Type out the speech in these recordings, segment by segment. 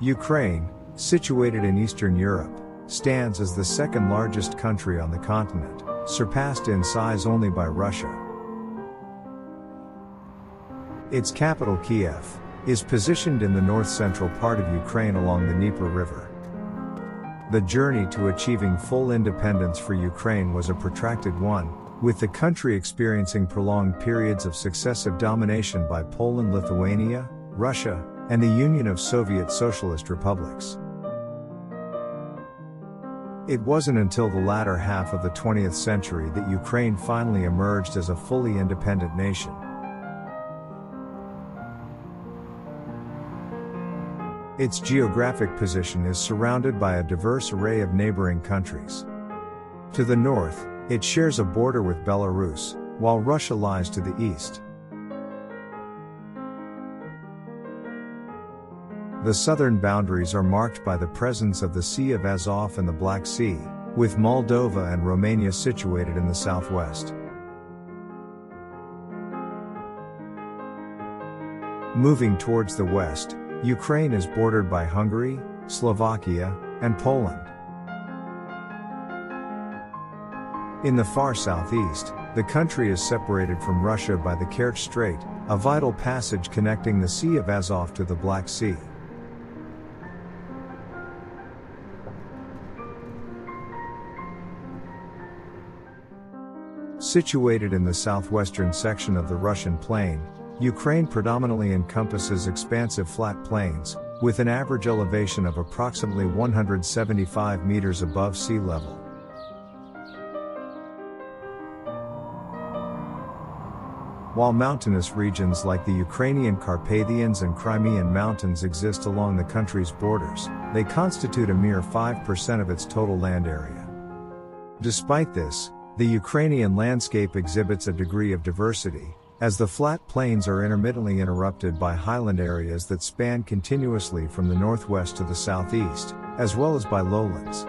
Ukraine, situated in Eastern Europe, stands as the second largest country on the continent, surpassed in size only by Russia. Its capital, Kiev, is positioned in the north-central part of Ukraine along the Dnieper River. The journey to achieving full independence for Ukraine was a protracted one, with the country experiencing prolonged periods of successive domination by Poland, Lithuania, Russia, and the Union of Soviet Socialist Republics. It wasn't until the latter half of the 20th century that Ukraine finally emerged as a fully independent nation. Its geographic position is surrounded by a diverse array of neighboring countries. To the north, it shares a border with Belarus, while Russia lies to the east. The southern boundaries are marked by the presence of the Sea of Azov and the Black Sea, with Moldova and Romania situated in the southwest. Moving towards the west, Ukraine is bordered by Hungary, Slovakia, and Poland. In the far southeast, the country is separated from Russia by the Kerch Strait, a vital passage connecting the Sea of Azov to the Black Sea. Situated in the southwestern section of the Russian plain, Ukraine predominantly encompasses expansive flat plains, with an average elevation of approximately 175 meters above sea level. While mountainous regions like the Ukrainian Carpathians and Crimean Mountains exist along the country's borders, they constitute a mere 5% of its total land area. Despite this, the Ukrainian landscape exhibits a degree of diversity, as the flat plains are intermittently interrupted by highland areas that span continuously from the northwest to the southeast, as well as by lowlands.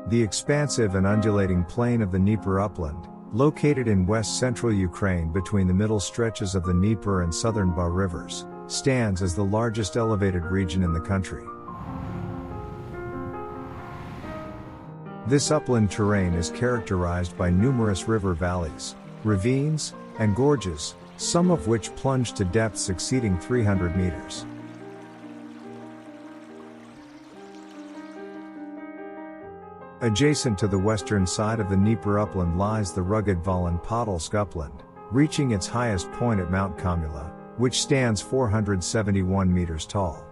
The expansive and undulating plain of the Dnieper upland, located in west-central Ukraine between the middle stretches of the Dnieper and southern Ba rivers, stands as the largest elevated region in the country. This upland terrain is characterized by numerous river valleys, ravines, and gorges, some of which plunge to depths exceeding 300 meters. Adjacent to the western side of the Dnieper upland lies the rugged Volyn-Podolsk upland, reaching its highest point at Mount Kamula, which stands 471 meters tall.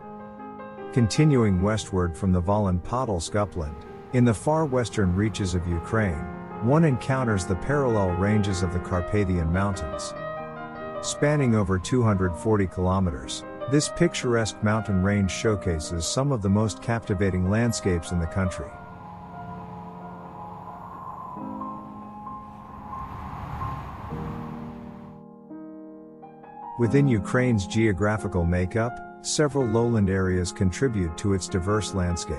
Continuing westward from the Volyn-Podolsk upland, in the far western reaches of Ukraine, one encounters the parallel ranges of the Carpathian Mountains. Spanning over 240 kilometers, this picturesque mountain range showcases some of the most captivating landscapes in the country. Within Ukraine's geographical makeup, several lowland areas contribute to its diverse landscape.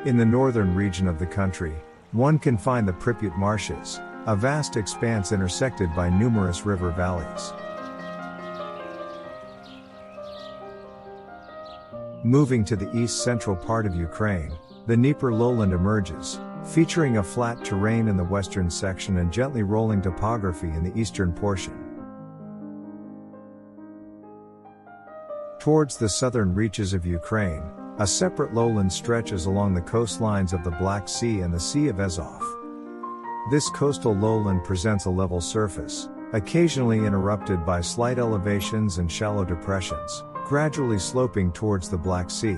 In the northern region of the country, one can find the Pripyat Marshes, a vast expanse intersected by numerous river valleys. Moving to the east-central part of Ukraine, the Dnieper lowland emerges, featuring a flat terrain in the western section and gently rolling topography in the eastern portion. Towards the southern reaches of Ukraine, a separate lowland stretches along the coastlines of the Black Sea and the Sea of Azov. This coastal lowland presents a level surface, occasionally interrupted by slight elevations and shallow depressions, gradually sloping towards the Black Sea.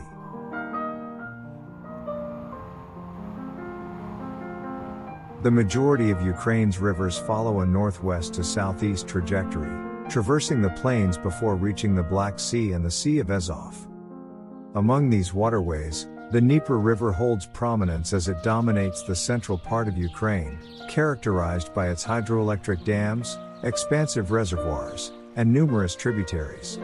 The majority of Ukraine's rivers follow a northwest to southeast trajectory, traversing the plains before reaching the Black Sea and the Sea of Azov. Among these waterways, the Dnieper River holds prominence as it dominates the central part of Ukraine, characterized by its hydroelectric dams, expansive reservoirs, and numerous tributaries.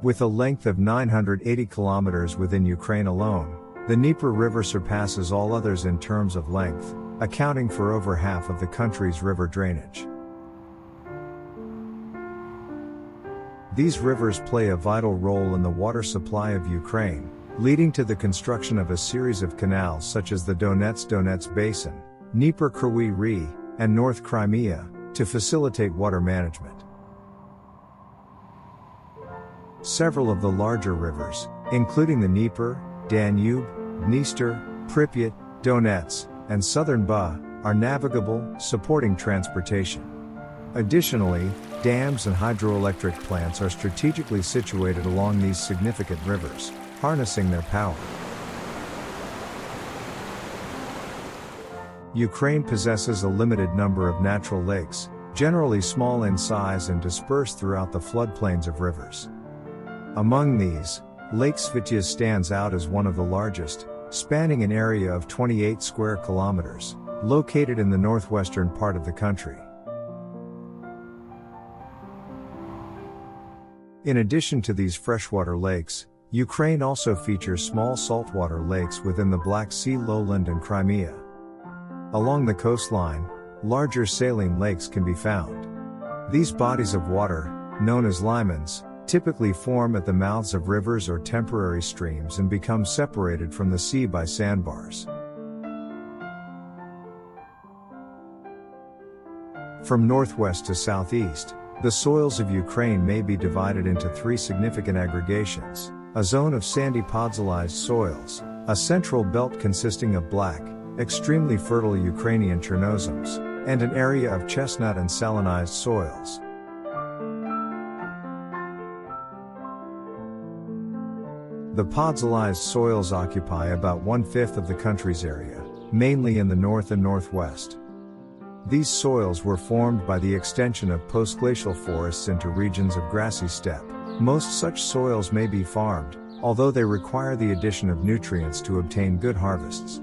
With a length of 980 kilometers within Ukraine alone, the Dnieper River surpasses all others in terms of length, accounting for over half of the country's river drainage. These rivers play a vital role in the water supply of Ukraine, leading to the construction of a series of canals such as the Donets Basin, Dnieper Ri, and North Crimea, to facilitate water management. Several of the larger rivers, including the Dnieper, Danube, Dniester, Pripyat, Donets, and Southern Ba, are navigable, supporting transportation. Additionally, dams and hydroelectric plants are strategically situated along these significant rivers, harnessing their power. Ukraine possesses a limited number of natural lakes, generally small in size and dispersed throughout the floodplains of rivers. Among these, Lake Svitязь stands out as one of the largest, spanning an area of 28 square kilometers, located in the northwestern part of the country. In addition to these freshwater lakes, Ukraine also features small saltwater lakes within the Black Sea lowland and Crimea. Along the coastline, larger saline lakes can be found. These bodies of water, known as limans, typically form at the mouths of rivers or temporary streams and become separated from the sea by sandbars. From northwest to southeast, the soils of Ukraine may be divided into three significant aggregations: a zone of sandy podzolized soils, a central belt consisting of black, extremely fertile Ukrainian Chernozems, and an area of chestnut and salinized soils. The podzolized soils occupy about 1/5 of the country's area, mainly in the north and northwest. These soils were formed by the extension of postglacial forests into regions of grassy steppe. Most such soils may be farmed, although they require the addition of nutrients to obtain good harvests.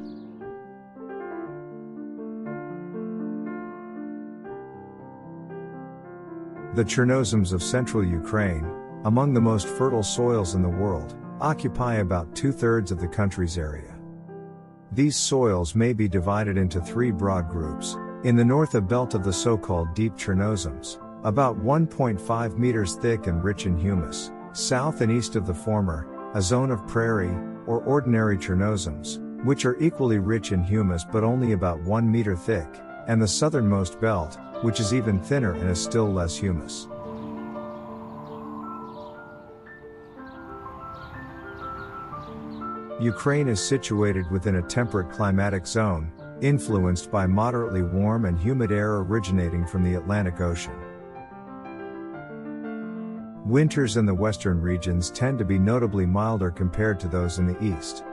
The Chernozems of central Ukraine, among the most fertile soils in the world, occupy about 2/3 of the country's area. These soils may be divided into three broad groups. In the north, a belt of the so-called deep Chernozems, about 1.5 meters thick and rich in humus. South and east of the former, a zone of prairie, or ordinary Chernozems, which are equally rich in humus but only about 1 meter thick, and the southernmost belt, which is even thinner and is still less humus. Ukraine is situated within a temperate climatic zone, influenced by moderately warm and humid air originating from the Atlantic Ocean. Winters in the western regions tend to be notably milder compared to those in the east.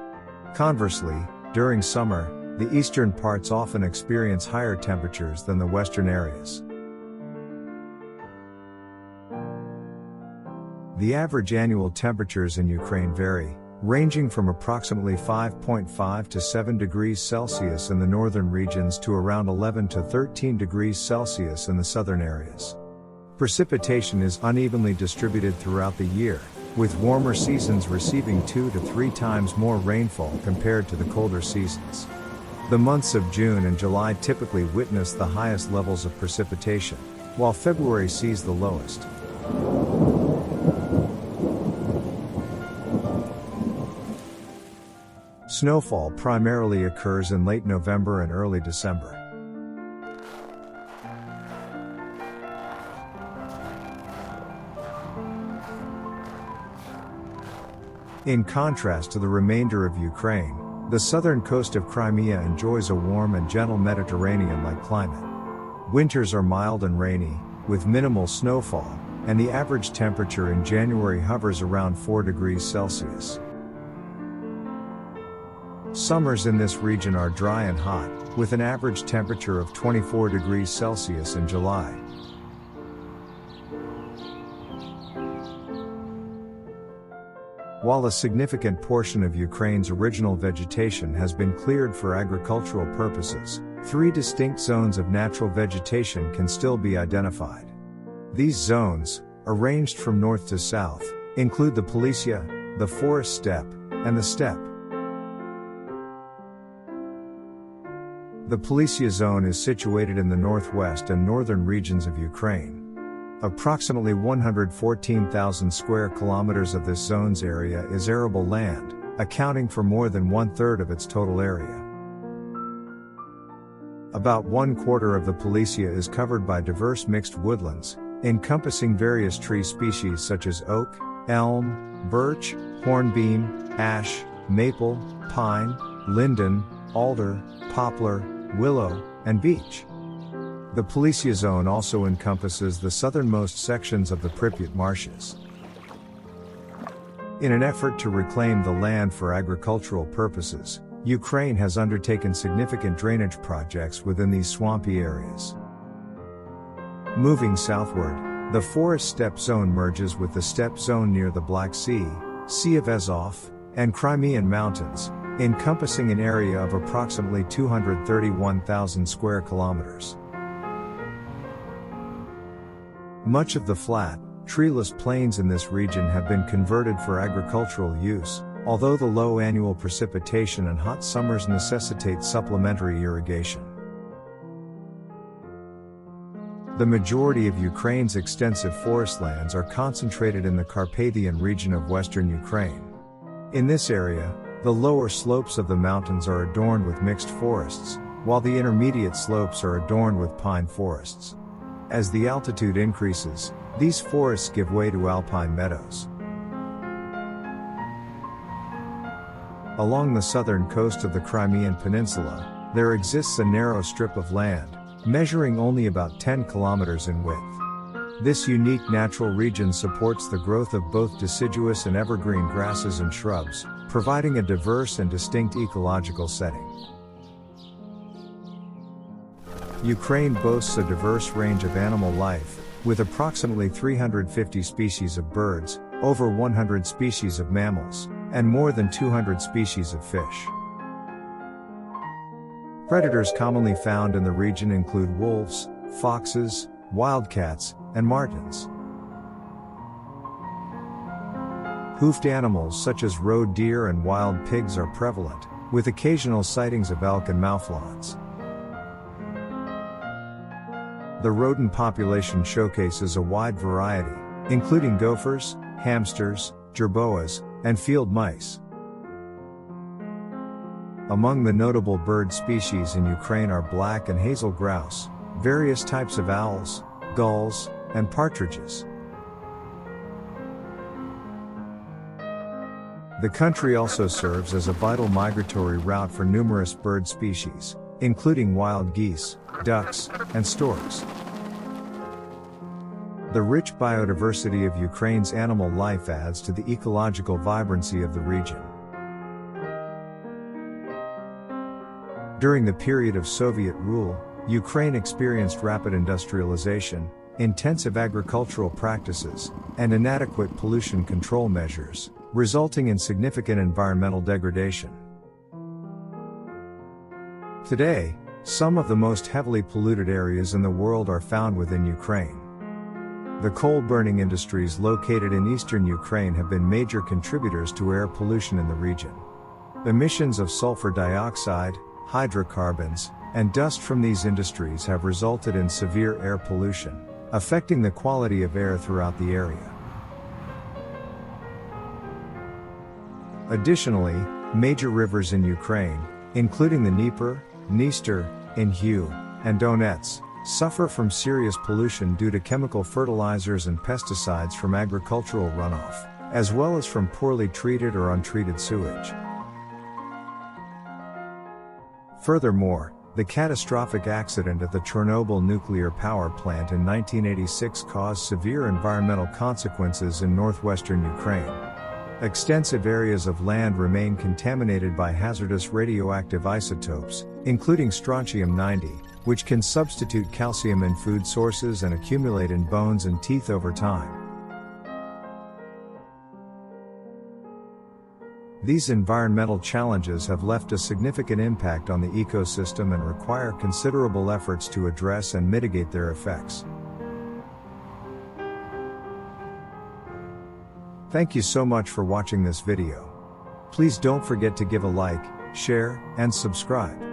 Conversely, during summer, the eastern parts often experience higher temperatures than the western areas. The average annual temperatures in Ukraine vary, ranging from approximately 5.5 to 7 degrees Celsius in the northern regions to around 11 to 13 degrees Celsius in the southern areas. Precipitation is unevenly distributed throughout the year, with warmer seasons receiving 2 to 3 times more rainfall compared to the colder seasons. The months of June and July typically witness the highest levels of precipitation, while February sees the lowest. Snowfall primarily occurs in late November and early December. In contrast to the remainder of Ukraine, the southern coast of Crimea enjoys a warm and gentle Mediterranean-like climate. Winters are mild and rainy, with minimal snowfall, and the average temperature in January hovers around 4 degrees Celsius. Summers in this region are dry and hot, with an average temperature of 24 degrees Celsius in July. While a significant portion of Ukraine's original vegetation has been cleared for agricultural purposes, 3 distinct zones of natural vegetation can still be identified. These zones, arranged from north to south, include the Polisia, the forest steppe, and the steppe. The Polisia zone is situated in the northwest and northern regions of Ukraine. Approximately 114,000 square kilometers of this zone's area is arable land, accounting for more than 1/3 of its total area. About 1/4 of the Polisia is covered by diverse mixed woodlands, encompassing various tree species such as oak, elm, birch, hornbeam, ash, maple, pine, linden, alder, poplar, willow, and beech. The Polisia zone also encompasses the southernmost sections of the Pripyat marshes. In an effort to reclaim the land for agricultural purposes, Ukraine has undertaken significant drainage projects within these swampy areas. Moving southward, the forest steppe zone merges with the steppe zone near the Black Sea, Sea of Azov, and Crimean Mountains, encompassing an area of approximately 231,000 square kilometers. Much of the flat, treeless plains in this region have been converted for agricultural use, although the low annual precipitation and hot summers necessitate supplementary irrigation. The majority of Ukraine's extensive forest lands are concentrated in the Carpathian region of western Ukraine. In this area, the lower slopes of the mountains are adorned with mixed forests, while the intermediate slopes are adorned with pine forests. As the altitude increases, these forests give way to alpine meadows. Along the southern coast of the Crimean Peninsula, there exists a narrow strip of land, measuring only about 10 kilometers in width. This unique natural region supports the growth of both deciduous and evergreen grasses and shrubs, providing a diverse and distinct ecological setting. Ukraine boasts a diverse range of animal life, with approximately 350 species of birds, over 100 species of mammals, and more than 200 species of fish. Predators commonly found in the region include wolves, foxes, wildcats, and martens. Hoofed animals such as roe deer and wild pigs are prevalent, with occasional sightings of elk and mouflons. The rodent population showcases a wide variety, including gophers, hamsters, jerboas, and field mice. Among the notable bird species in Ukraine are black and hazel grouse, various types of owls, gulls, and partridges. The country also serves as a vital migratory route for numerous bird species, including wild geese, ducks, and storks. The rich biodiversity of Ukraine's animal life adds to the ecological vibrancy of the region. During the period of Soviet rule, Ukraine experienced rapid industrialization, intensive agricultural practices, and inadequate pollution control measures, resulting in significant environmental degradation. Today, some of the most heavily polluted areas in the world are found within Ukraine. The coal-burning industries located in eastern Ukraine have been major contributors to air pollution in the region. Emissions of sulfur dioxide, hydrocarbons, and dust from these industries have resulted in severe air pollution, affecting the quality of air throughout the area. Additionally, major rivers in Ukraine, including the Dnieper, Dniester, Inhu, and Donets, suffer from serious pollution due to chemical fertilizers and pesticides from agricultural runoff, as well as from poorly treated or untreated sewage. Furthermore, the catastrophic accident at the Chernobyl nuclear power plant in 1986 caused severe environmental consequences in northwestern Ukraine. Extensive areas of land remain contaminated by hazardous radioactive isotopes, including strontium-90, which can substitute calcium in food sources and accumulate in bones and teeth over time. These environmental challenges have left a significant impact on the ecosystem and require considerable efforts to address and mitigate their effects. Thank you so much for watching this video. Please don't forget to give a like, share, and subscribe.